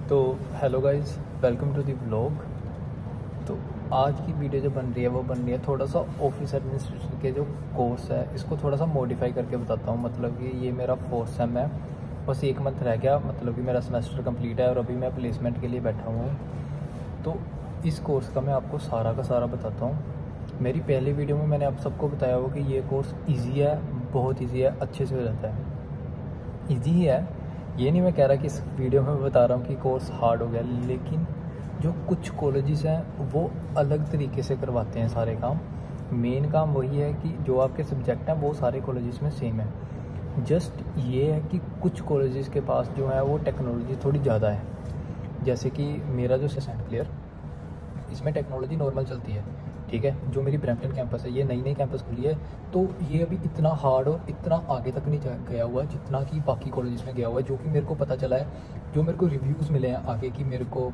तो hello guys, welcome to the vlog. तो आज की वीडियो जो बन रही है वो बन रही है थोड़ा सा ऑफिस एडमिनिस्ट्रेशन के जो कोर्स है इसको थोड़ा सा मॉडिफाई करके बताता हूँ। मतलब कि ये मेरा 4th सेम है, बस 1 मंथ रह गया, मतलब कि मेरा सेमेस्टर कंप्लीट है और अभी मैं प्लेसमेंट के लिए बैठा हुआ हूँ। तो इस कोर्स का मैं आपको सारा का सारा बताता हूँ। मेरी पहली वीडियो में मैंने आप सबको बताया हो कि ये कोर्स ईजी है, बहुत ईजी है, अच्छे से हो जाता है। ईजी ही है, ये नहीं मैं कह रहा कि इस वीडियो में बता रहा हूँ कि कोर्स हार्ड हो गया, लेकिन जो कुछ कॉलेजेस हैं वो अलग तरीके से करवाते हैं सारे काम। मेन काम वही है कि जो आपके सब्जेक्ट हैं वो सारे कॉलेजेस में सेम है। जस्ट ये है कि कुछ कॉलेजेस के पास जो है वो टेक्नोलॉजी थोड़ी ज़्यादा है। जैसे कि मेरा जो सेंट क्लियर, इसमें टेक्नोलॉजी नॉर्मल चलती है, ठीक है। जो मेरी ब्रैम्पटन कैंपस है, ये नई कैंपस खुली है, तो ये अभी इतना हार्ड और इतना आगे तक नहीं गया हुआ जितना कि बाकी कॉलेजेस में गया हुआ है। जो कि मेरे को पता चला है, जो मेरे को रिव्यूज़ मिले हैं आगे की, मेरे को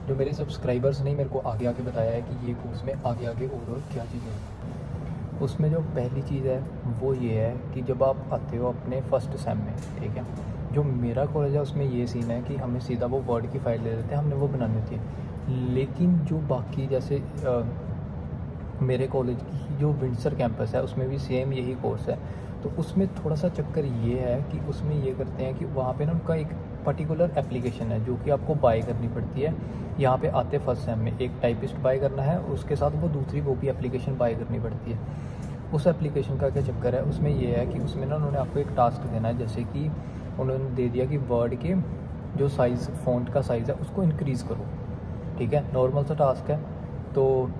जो मेरे सब्सक्राइबर्स ने मेरे को आगे आगे बताया है कि ये कोर्स में आगे आगे और क्या चीज़ें हैं। उसमें जो पहली चीज़ है वो ये है कि जब आप आते हो अपने फर्स्ट सेम में, ठीक है, जो मेरा कॉलेज है उसमें ये सीन है कि हमें सीधा वो वर्ड की फ़ाइल दे देते हैं, हमने वो बनानी होती है। लेकिन जो बाकी जैसे मेरे कॉलेज की जो विंडसर कैंपस है उसमें भी सेम यही कोर्स है, तो उसमें थोड़ा सा चक्कर ये है कि उसमें ये करते हैं कि वहाँ पे ना उनका एक पर्टिकुलर एप्लीकेशन है जो कि आपको बाय करनी पड़ती है। यहाँ पे आते फर्स्ट सेम में एक टाइपिस्ट बाय करना है, उसके साथ वो दूसरी वो भी एप्लीकेशन बाय करनी पड़ती है। उस एप्लीकेशन का क्या चक्कर है, उसमें ये है कि उसमें ना उन्होंने आपको एक टास्क देना है। जैसे कि उन्होंने दे दिया कि वर्ड के जो साइज़, फ़ॉन्ट का साइज़ है उसको इंक्रीज़ करो, ठीक है, नॉर्मल सा टास्क है। तो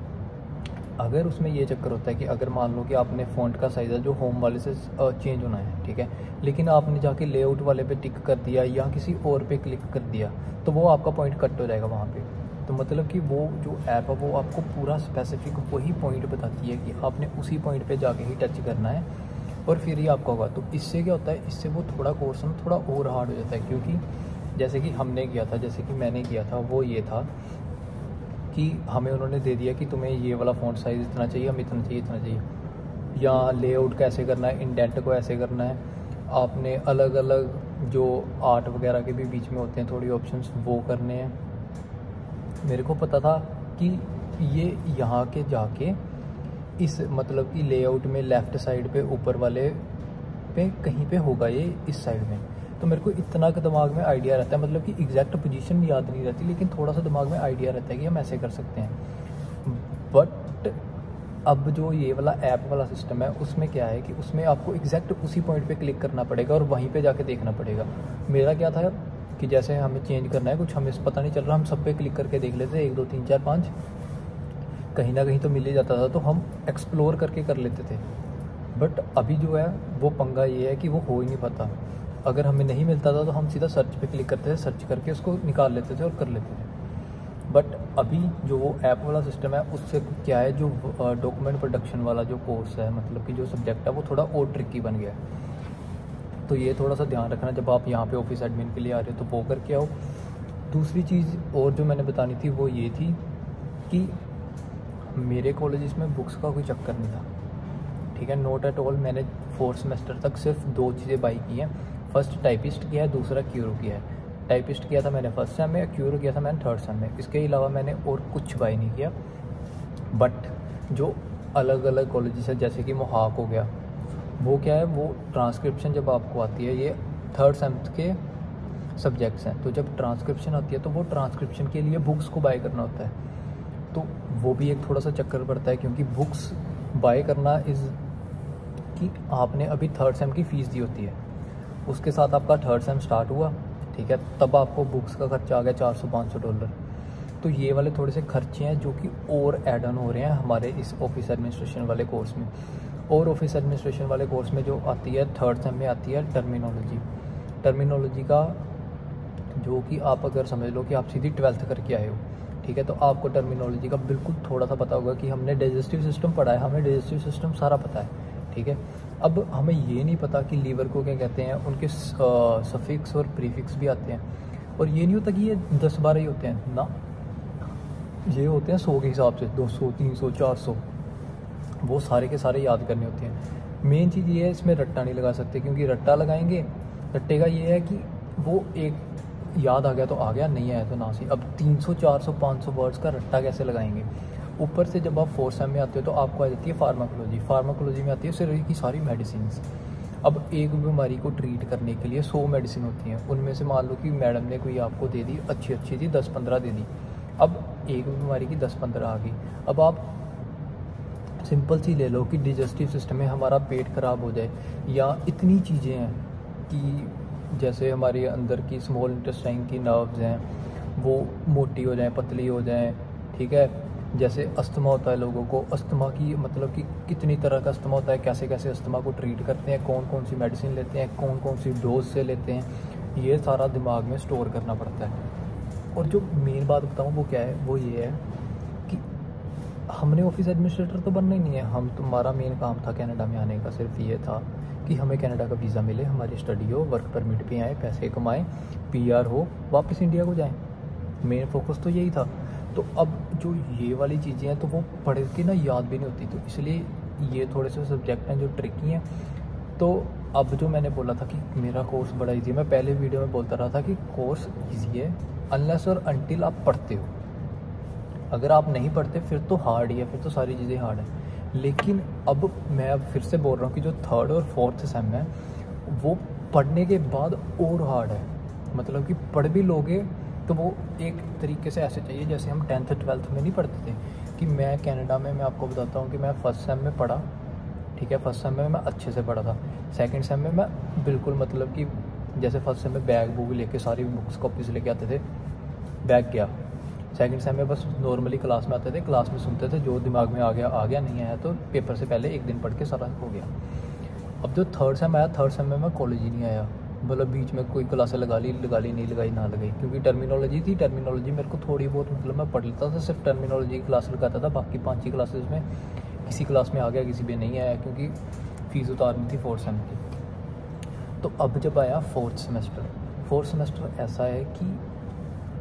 अगर उसमें ये चक्कर होता है कि अगर मान लो कि आपने फ़ॉन्ट का साइज़ है जो होम वाले से चेंज होना है, ठीक है, लेकिन आपने जाके लेआउट वाले पे टिक कर दिया या किसी और पे क्लिक कर दिया, तो वो आपका पॉइंट कट हो जाएगा वहाँ पे। तो मतलब कि वो जो ऐप है वो आपको पूरा स्पेसिफिक वही पॉइंट बताती है कि आपने उसी पॉइंट पे जाके ही टच करना है और फिर ही आपका होगा। तो इससे क्या होता है, इससे वो थोड़ा कोर्स में थोड़ा और हार्ड हो जाता है, क्योंकि जैसे कि हमने किया था, जैसे कि मैंने किया था, वो ये था कि हमें उन्होंने दे दिया कि तुम्हें ये वाला फ़ॉन्ट साइज़ इतना चाहिए, हमें इतना चाहिए, इतना चाहिए, या लेआउट कैसे करना है, इंडेंट को ऐसे करना है। आपने अलग अलग जो आर्ट वगैरह के भी बीच में होते हैं थोड़ी ऑप्शंस, वो करने हैं। मेरे को पता था कि ये यहाँ के जाके इस मतलब कि लेआउट में लेफ़्ट साइड पे ऊपर वाले पे कहीं पे होगा, ये इस साइड में। तो मेरे को इतना दिमाग में आइडिया रहता है, मतलब कि एग्जैक्ट पोजीशन याद नहीं रहती, लेकिन थोड़ा सा दिमाग में आइडिया रहता है कि हम ऐसे कर सकते हैं। बट अब जो ये वाला ऐप वाला सिस्टम है उसमें क्या है कि उसमें आपको एग्जैक्ट उसी पॉइंट पे क्लिक करना पड़ेगा और वहीं पे जाके देखना पड़ेगा। मेरा क्या था कि जैसे हमें चेंज करना है कुछ, हमें पता नहीं चल रहा, हम सब पे क्लिक करके देख लेते, 1 2 3 4 5 कहीं ना कहीं तो मिल ही जाता था, तो हम एक्सप्लोर करके कर लेते थे। बट अभी जो है वो पंगा ये है कि वो हो ही नहीं पाता। अगर हमें नहीं मिलता था तो हम सीधा सर्च पे क्लिक करते थे, सर्च करके उसको निकाल लेते थे और कर लेते थे। बट अभी जो वो ऐप वाला सिस्टम है उससे क्या है, जो डॉक्यूमेंट प्रोडक्शन वाला जो कोर्स है, मतलब कि जो सब्जेक्ट है वो थोड़ा और ट्रिकी बन गया है। तो ये थोड़ा सा ध्यान रखना जब आप यहाँ पे ऑफिस एडमिन के लिए आ रहे हो, तो वो करके आओ। दूसरी चीज़ और जो मैंने बतानी थी वो ये थी कि मेरे कॉलेज में बुक्स का कोई चक्कर नहीं था, ठीक है, नॉट एट ऑल। मैंने 4th सेमेस्टर तक सिर्फ 2 चीज़ें बाई की हैं। फर्स्ट टाइपिस्ट किया है, दूसरा क्यूरो किया है। टाइपिस्ट किया था मैंने फर्स्ट सेम में, क्यूरो किया था मैंने 3rd सेम में। इसके अलावा मैंने और कुछ बाई नहीं किया। बट जो अलग अलग कॉलेजेस है, जैसे कि मोहाक हो गया, वो क्या है, वो ट्रांसक्रिप्शन जब आपको आती है, ये 3rd सेम के सब्जेक्ट्स हैं, तो जब ट्रांसक्रिप्शन आती है तो वो ट्रांसक्रिप्शन के लिए बुक्स को बाय करना होता है। तो वो भी एक थोड़ा सा चक्कर पड़ता है, क्योंकि बुक्स बाय करना इज़ कि आपने अभी 3rd सेम की फ़ीस दी होती है, उसके साथ आपका 3rd सेम स्टार्ट हुआ, ठीक है, तब आपको बुक्स का खर्चा आ गया $400-500। तो ये वाले थोड़े से खर्चे हैं जो कि और ऐड ऑन हो रहे हैं हमारे इस ऑफिस एडमिनिस्ट्रेशन वाले कोर्स में। और ऑफिस एडमिनिस्ट्रेशन वाले कोर्स में जो आती है 3rd सेम में आती है टर्मिनोलॉजी का, जो कि आप अगर समझ लो कि आप सीधी 12th करके आए हो, ठीक है, तो आपको टर्मिनोलॉजी का बिल्कुल थोड़ा सा पता होगा कि हमने डाइजेस्टिव सिस्टम पढ़ा है, हमें डाइजेस्टिव सिस्टम सारा पता है, ठीक है। अब हमें ये नहीं पता कि लीवर को क्या कहते हैं, उनके सफिक्स और प्रीफिक्स भी आते हैं, और ये नहीं होता कि ये 10-12 ही होते हैं ना, ये होते हैं 100 के हिसाब से, 200 300 400, वो सारे के सारे याद करने होते हैं। मेन चीज़ ये है, इसमें रट्टा नहीं लगा सकते, क्योंकि रट्टा लगाएंगे, रट्टे का ये है कि वो एक याद आ गया तो आ गया, नहीं आया तो ना सही। अब 300 400 500 वर्ड्स का रट्टा कैसे लगाएंगे। ऊपर से जब आप 4th सेम में आते हो तो आपको आ जाती है फार्माकोलॉजी में आती है शरीर की सारी मेडिसिन। अब एक बीमारी को ट्रीट करने के लिए 100 मेडिसिन होती हैं, उनमें से मान लो कि मैडम ने कोई आपको दे दी अच्छी थी, 10-15 दे दी। अब एक बीमारी की 10-15 आ गई। अब आप सिंपल सी ले लो कि डिजेस्टिव सिस्टम में हमारा पेट ख़राब हो जाए, या इतनी चीज़ें हैं कि जैसे हमारे अंदर की स्मॉल इंटेस्टाइन की नर्व्स हैं वो मोटी हो जाएं, पतली हो जाएं, ठीक है। जैसे अस्थमा होता है लोगों को, अस्थमा की मतलब कि कितनी तरह का अस्थमा होता है, कैसे कैसे अस्थमा को ट्रीट करते हैं, कौन कौन सी मेडिसिन लेते हैं, कौन कौन सी डोज से लेते हैं, ये सारा दिमाग में स्टोर करना पड़ता है। और जो मेन बात बताऊँ वो क्या है, वो ये है कि हमने ऑफिस एडमिनिस्ट्रेटर तो बनना ही नहीं है। तुम्हारा मेन काम था कनाडा में आने का, सिर्फ ये था कि हमें कनाडा का वीज़ा मिले, हमारी स्टडी हो, वर्क परमिट पे आए, पैसे कमाएं, PR हो, वापस इंडिया को जाएं। मेन फोकस तो यही था। तो अब जो ये वाली चीज़ें हैं तो वो पढ़ के ना याद भी नहीं होती, तो इसलिए ये थोड़े से सब्जेक्ट हैं जो ट्रिकी हैं। तो अब जो मैंने बोला था कि मेरा कोर्स बड़ा ईजी है, मैं पहले वीडियो में बोलता रहा था कि कोर्स ईजी है अनलेस और अनटिल आप पढ़ते हो। अगर आप नहीं पढ़ते फिर तो हार्ड ही है, फिर तो सारी चीज़ें हार्ड है। लेकिन अब मैं फिर से बोल रहा हूँ कि जो 3rd और 4th सेम है वो पढ़ने के बाद और हार्ड है। मतलब कि पढ़ भी लोगे तो वो एक तरीके से ऐसे चाहिए जैसे हम 10th 12th में नहीं पढ़ते थे। कि मैं कनाडा में, मैं आपको बताता हूँ कि मैं 1st सेम में पढ़ा, ठीक है। 1st सेम में मैं अच्छे से पढ़ा था। 2nd सेम में मैं बिल्कुल मतलब कि जैसे 1st सेम में बैग बुक लेके सारी बुक्स कॉपीज लेके आते थे, बैग गया। 2nd सेम में बस नॉर्मली क्लास में आते थे, क्लास में सुनते थे, जो दिमाग में आ गया, नहीं आया तो पेपर से पहले एक दिन पढ़ के सारा हो गया। अब जो 3rd सेम आया, 3rd सेम में मैं कॉलेज ही नहीं आया। मतलब बीच में कोई क्लासें लगा ली, नहीं लगाई, ना लगाई, क्योंकि टर्मिनोलॉजी थी। टर्मिनोलॉजी मेरे को थोड़ी बहुत मतलब मैं पढ़ लेता था, सिर्फ टर्मिनोलॉजी की क्लास लगाता था। बाकी 5 क्लासेस में किसी क्लास में आ गया, किसी में नहीं आया, क्योंकि फ़ीस उतारनी थी 4th सेम की। तो अब जब आया 4th सेमेस्टर ऐसा है कि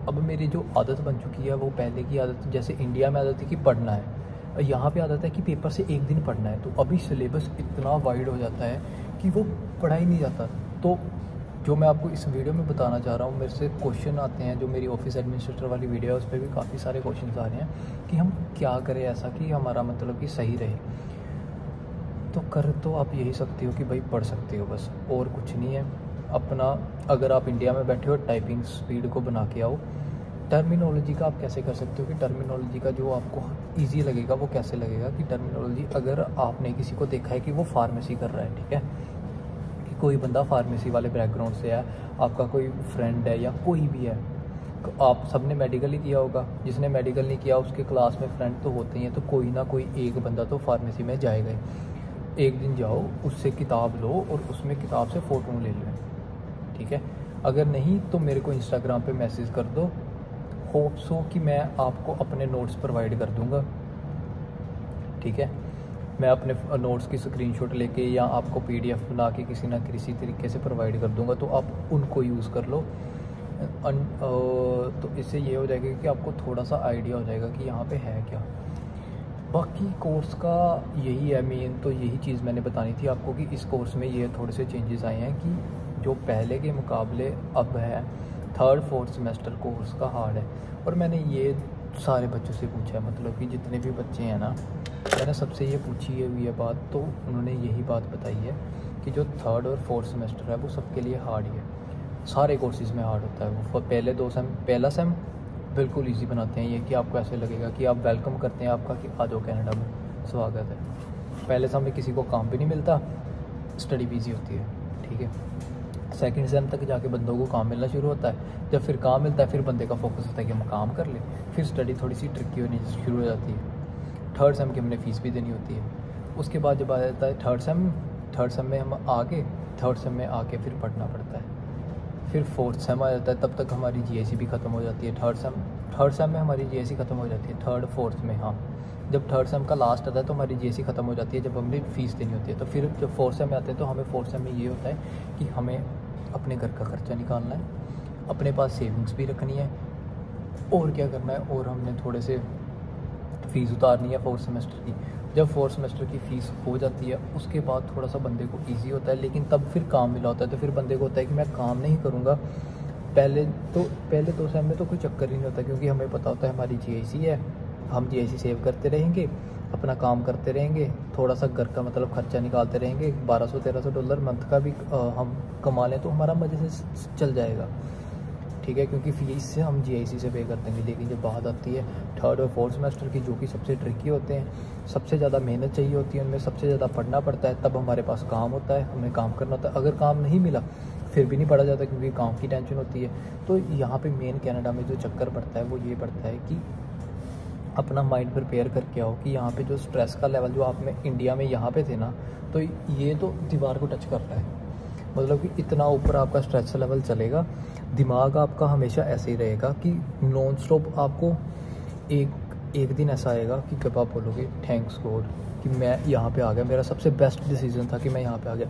अब मेरी जो आदत बन चुकी है वो पहले की आदत, जैसे इंडिया में आदत थी कि पढ़ना है, यहाँ पे आदत है कि पेपर से एक दिन पढ़ना है। तो अभी सिलेबस इतना वाइड हो जाता है कि वो पढ़ा ही नहीं जाता। तो जो मैं आपको इस वीडियो में बताना चाह रहा हूँ, मेरे से क्वेश्चन आते हैं, जो मेरी ऑफिस एडमिनिस्ट्रेटर वाली वीडियो है उस पर भी काफ़ी सारे क्वेश्चन आ रहे हैं कि हम क्या करें ऐसा कि हमारा मतलब कि सही रहे। तो कर तो आप यही सकते हो कि भाई पढ़ सकते हो, बस और कुछ नहीं है। अपना अगर आप इंडिया में बैठे हो, टाइपिंग स्पीड को बना के आओ। टर्मिनोलॉजी का आप कैसे कर सकते हो कि टर्मिनोलॉजी का जो आपको ईजी लगेगा वो कैसे लगेगा कि टर्मिनोलॉजी, अगर आपने किसी को देखा है कि वो फार्मेसी कर रहा है, ठीक है, कि कोई बंदा फार्मेसी वाले बैकग्राउंड से है, आपका कोई फ्रेंड है या कोई भी है, आप सबने मेडिकल ही किया होगा, जिसने मेडिकल नहीं किया उसके क्लास में फ्रेंड तो होते ही हैं, तो कोई ना कोई एक बंदा तो फार्मेसी में जाएगा ही। एक दिन जाओ, उससे किताब लो और उसमें किताब से फ़ोटो ले लो, ठीक है। अगर नहीं तो मेरे को इंस्टाग्राम पे मैसेज कर दो, होप्स हो कि मैं आपको अपने नोट्स प्रोवाइड कर दूंगा, ठीक है। मैं अपने नोट्स की स्क्रीनशॉट लेके या आपको PDF बना के किसी ना किसी तरीके से प्रोवाइड कर दूंगा, तो आप उनको यूज़ कर लो। तो इससे ये हो जाएगा कि आपको थोड़ा सा आइडिया हो जाएगा कि यहाँ पे है क्या। बाकी कोर्स का यही है मेन, तो यही चीज़ मैंने बतानी थी आपको कि इस कोर्स में ये थोड़े से चेंजेस आए हैं कि जो पहले के मुकाबले अब है 3rd 4th सेमेस्टर कोर्स का हार्ड है। और मैंने ये सारे बच्चों से पूछा है, मतलब कि जितने भी बच्चे हैं ना, मैंने सबसे ये पूछी हुई है बात, तो उन्होंने यही बात बताई है कि जो 3rd और 4th सेमेस्टर है वो सबके लिए हार्ड ही है। सारे कोर्सेज़ में हार्ड होता है वो। पहले 2 सेम, पहला सेम बिल्कुल इजी बनाते हैं, ये कि आपको ऐसे लगेगा कि आप वेलकम करते हैं आपका कि आ जाओ कनाडा में, स्वागत है। पहले सेम में किसी को काम भी नहीं मिलता, स्टडी भी ईजी होती है, ठीक है। 2nd सेम तक जाके बंदों को काम मिलना शुरू होता है। जब फिर काम मिलता है फिर बंदे का फोकस होता है कि हम काम कर लें, फिर स्टडी थोड़ी सी ट्रिकी होनी शुरू हो जाती है। 3rd सेम की हमने फ़ीस भी देनी होती है। उसके बाद जब आ जाता है 3rd सेम में हम आगे 3rd सेम में आके फिर पढ़ना पड़ता है। फिर 4th सेम आ जाता है, तब तक हमारी GIC भी ख़त्म हो जाती है। 3rd सेम में हमारी GIC ख़त्म हो जाती है, 3rd 4th में। हाँ, जब 3rd सेम का लास्ट आता है तो हमारी GIC ख़त्म हो जाती है, जब हमें फ़ीस देनी होती है। तो फिर जब 4th सेम में आते हैं तो हमें 4th सेम में ये होता है कि हमें अपने घर का खर्चा निकालना है, अपने पास सेविंग्स भी रखनी है, और क्या करना है, और हमने थोड़े से फ़ीस उतारनी है 4th सेमेस्टर की। जब 4th सेमेस्टर की फ़ीस हो जाती है उसके बाद थोड़ा सा बंदे को ईजी होता है, लेकिन तब फिर काम मिला होता है, तो फिर बंदे को होता है कि मैं काम नहीं करूँगा पहले 2 सेम में तो कोई चक्कर ही नहीं होता, क्योंकि हमें पता होता है हमारी GIC है, हम GIC सेव करते रहेंगे, अपना काम करते रहेंगे, थोड़ा सा घर का मतलब खर्चा निकालते रहेंगे। $1200-1300 मंथ का भी हम कमा लें तो हमारा मज़े से चल जाएगा, ठीक है, क्योंकि फीस से हम GIC से पे कर देंगे। लेकिन जब बात आती है 3rd और 4th सेमेस्टर की, जो कि सबसे ट्रिकी होते हैं, सबसे ज़्यादा मेहनत चाहिए होती है, उनमें सबसे ज़्यादा पढ़ना पड़ता है, तब हमारे पास काम होता है, हमें काम करना होता है। अगर काम नहीं मिला फिर भी नहीं पढ़ा जाता, क्योंकि काम की टेंशन होती है। तो यहाँ पे मेन कनाडा में जो चक्कर पड़ता है वो ये पड़ता है कि अपना माइंड प्रिपेयर करके आओ कि यहाँ पे जो स्ट्रेस का लेवल जो आप में इंडिया में यहाँ पे थे ना, तो ये तो दीवार को टच कर रहा है। मतलब कि इतना ऊपर आपका स्ट्रेस लेवल चलेगा, दिमाग आपका हमेशा ऐसे ही रहेगा कि नॉन स्टॉप आपको एक दिन ऐसा आएगा कि कब आप बोलोगे थैंक्स गॉड कि मैं यहाँ पे आ गया, मेरा सबसे बेस्ट डिसीजन था कि मैं यहाँ पे आ गया।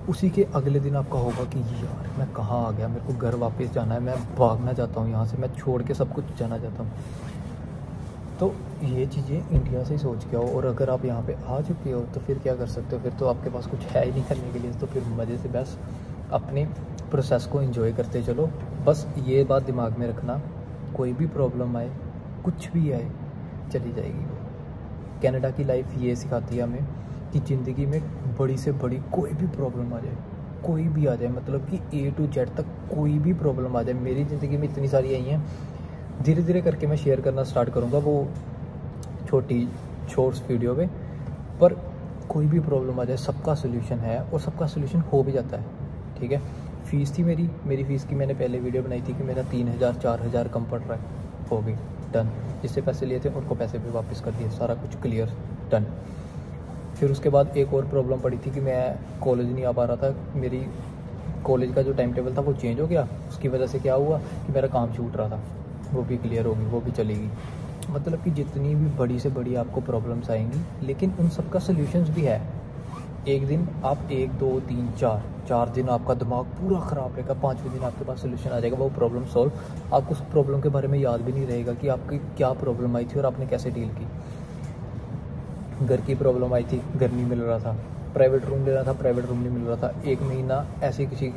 उसी के अगले दिन आपका होगा कि यार मैं कहाँ आ गया, मेरे को घर वापस जाना है, मैं भागना चाहता हूँ यहाँ से, मैं छोड़ के सब कुछ जाना चाहता हूँ। तो ये चीज़ें इंडिया से ही सोच के आओ। और अगर आप यहाँ पे आ चुके हो तो फिर क्या कर सकते हो, फिर तो आपके पास कुछ है ही नहीं करने के लिए, तो फिर मज़े से बस अपने प्रोसेस को एंजॉय करते चलो। बस ये बात दिमाग में रखना, कोई भी प्रॉब्लम आए, कुछ भी आए, चली जाएगी वो। कनाडा की लाइफ ये सिखाती है हमें कि ज़िंदगी में बड़ी से बड़ी कोई भी प्रॉब्लम आ जाए, कोई भी आ जाए, मतलब कि A to Z तक कोई भी प्रॉब्लम आ जाए। मेरी ज़िंदगी में इतनी सारी आई हैं, धीरे धीरे करके मैं शेयर करना स्टार्ट करूँगा वो छोटी शॉर्ट्स वीडियो में। पर कोई भी प्रॉब्लम आ जाए, सबका सोल्यूशन है और सबका सोल्यूशन हो भी जाता है, ठीक है। फ़ीस थी मेरी फ़ीस की मैंने पहले वीडियो बनाई थी कि मेरा 3000-4000 कम पड़ रहा है, हो गई, डन। जिससे पैसे लिए थे उनको पैसे भी वापस कर दिए, सारा कुछ क्लियर, डन। फिर उसके बाद एक और प्रॉब्लम पड़ी थी कि मैं कॉलेज नहीं आ पा रहा था, मेरी कॉलेज का जो टाइम टेबल था वो चेंज हो गया। उसकी वजह से क्या हुआ कि मेरा काम छूट रहा था, वो भी क्लियर होगी, वो भी चलेगी। मतलब कि जितनी भी बड़ी से बड़ी आपको प्रॉब्लम्स आएंगी, लेकिन उन सब का सोल्यूशंस भी है। एक दिन आप 1 2 3 4 दिन आपका दिमाग पूरा ख़राब रहेगा, 5वें दिन आपके पास सोल्यूशन आ जाएगा, वो प्रॉब्लम सॉल्व। आपको उस प्रॉब्लम के बारे में याद भी नहीं रहेगा कि आपकी क्या प्रॉब्लम आई थी और आपने कैसे डील की। घर की प्रॉब्लम आई थी, घर नहीं मिल रहा था, प्राइवेट रूम लेना था, प्राइवेट रूम नहीं मिल रहा था। 1 महीना ऐसे किसी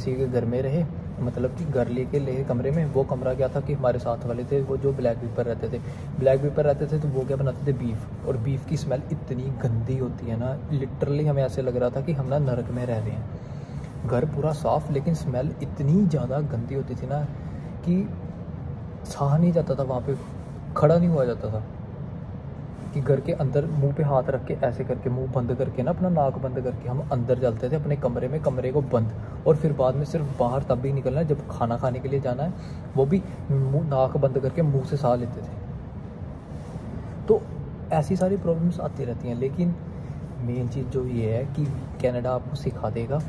के घर में रहे, मतलब कि घर ले कमरे में। वो कमरा क्या था कि हमारे साथ वाले थे वो जो ब्लैक पीपर रहते थे, तो वो क्या बनाते थे, बीफ। और बीफ की स्मेल इतनी गंदी होती है ना, लिटरली हमें ऐसे लग रहा था कि हम ना नरक में रह रहे हैं। घर पूरा साफ़, लेकिन स्मेल इतनी ज़्यादा गंदी होती थी ना कि सहा नहीं जाता था, वहाँ पे खड़ा नहीं हुआ जाता था। कि घर के अंदर मुंह पे हाथ रख के ऐसे करके, मुंह बंद करके ना, अपना नाक बंद करके हम अंदर चलते थे अपने कमरे में, कमरे को बंद। और फिर बाद में सिर्फ बाहर तब भी निकलना है जब खाना खाने के लिए जाना है, वो भी मुंह नाक बंद करके मुंह से साह लेते थे। तो ऐसी सारी प्रॉब्लम्स आती रहती हैं, लेकिन मेन चीज़ जो ये है कि कनाडा आपको सिखा देगा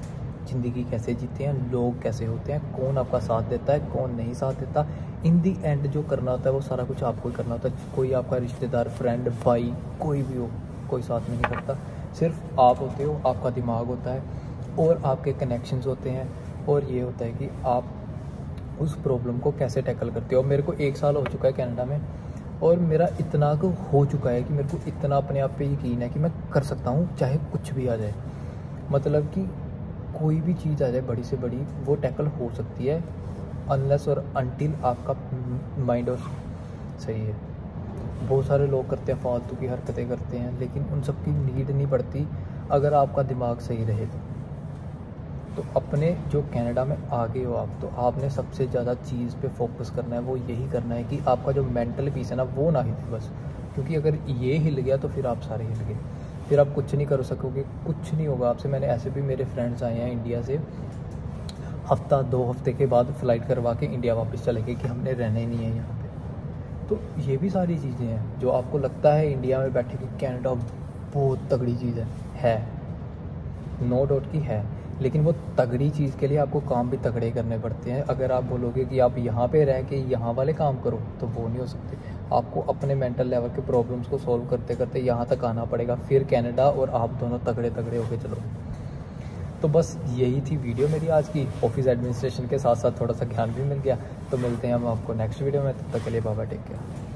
ज़िंदगी कैसे जीते हैं, लोग कैसे होते हैं, कौन आपका साथ देता है, कौन नहीं साथ देता। इन दी एंड जो करना होता है वो सारा कुछ आपको ही करना होता है। कोई आपका रिश्तेदार, फ्रेंड, भाई, कोई भी हो, कोई साथ में नहीं करता। सिर्फ आप होते हो, आपका दिमाग होता है और आपके कनेक्शंस होते हैं, और ये होता है कि आप उस प्रॉब्लम को कैसे टैकल करते हो। मेरे को 1 साल हो चुका है कनाडा में, और मेरा इतना हो चुका है कि मेरे को इतना अपने आप पे यकीन है कि मैं कर सकता हूँ, चाहे कुछ भी आ जाए। मतलब कि कोई भी चीज़ आ जाए बड़ी से बड़ी, वो टैकल हो सकती है, अनलेस और अनटिल आपका माइंड और सही है। बहुत सारे लोग करते हैं, फालतू की हरकतें करते हैं, लेकिन उन सब की नीड नहीं पड़ती अगर आपका दिमाग सही रहे तो अपने जो कनाडा में आ गए हो आप, तो आपने सबसे ज़्यादा चीज़ पे फोकस करना है, वो यही करना है कि आपका जो मेंटल पीस है ना, वो ना हिले बस। क्योंकि अगर ये हिल गया तो फिर आप सारे हिल गए, फिर आप कुछ नहीं कर सकोगे, कुछ नहीं होगा आपसे। मैंने ऐसे भी, मेरे फ्रेंड्स आए हैं इंडिया से, हफ्ता 2 हफ्ते के बाद फ़्लाइट करवा के इंडिया वापस चले गए कि हमने रहना ही नहीं है यहाँ पे। तो ये भी सारी चीज़ें हैं जो आपको लगता है इंडिया में बैठे कि कनाडा बहुत तगड़ी चीज़ है, नो डाउट की है, लेकिन वो तगड़ी चीज़ के लिए आपको काम भी तगड़े करने पड़ते हैं। अगर आप बोलोगे कि आप यहाँ पे रह के यहाँ वाले काम करो, तो वो नहीं हो सकते। आपको अपने मेंटल लेवल के प्रॉब्लम्स को सॉल्व करते करते यहाँ तक आना पड़ेगा, फिर कनाडा और आप दोनों तगड़े होके चलो। तो बस यही थी वीडियो मेरी आज की। ऑफिस एडमिनिस्ट्रेशन के साथ साथ थोड़ा सा ज्ञान भी मिल गया। तो मिलते हैं हम आपको नेक्स्ट वीडियो में, तब तक के लिए बाय बाय, टेक केयर।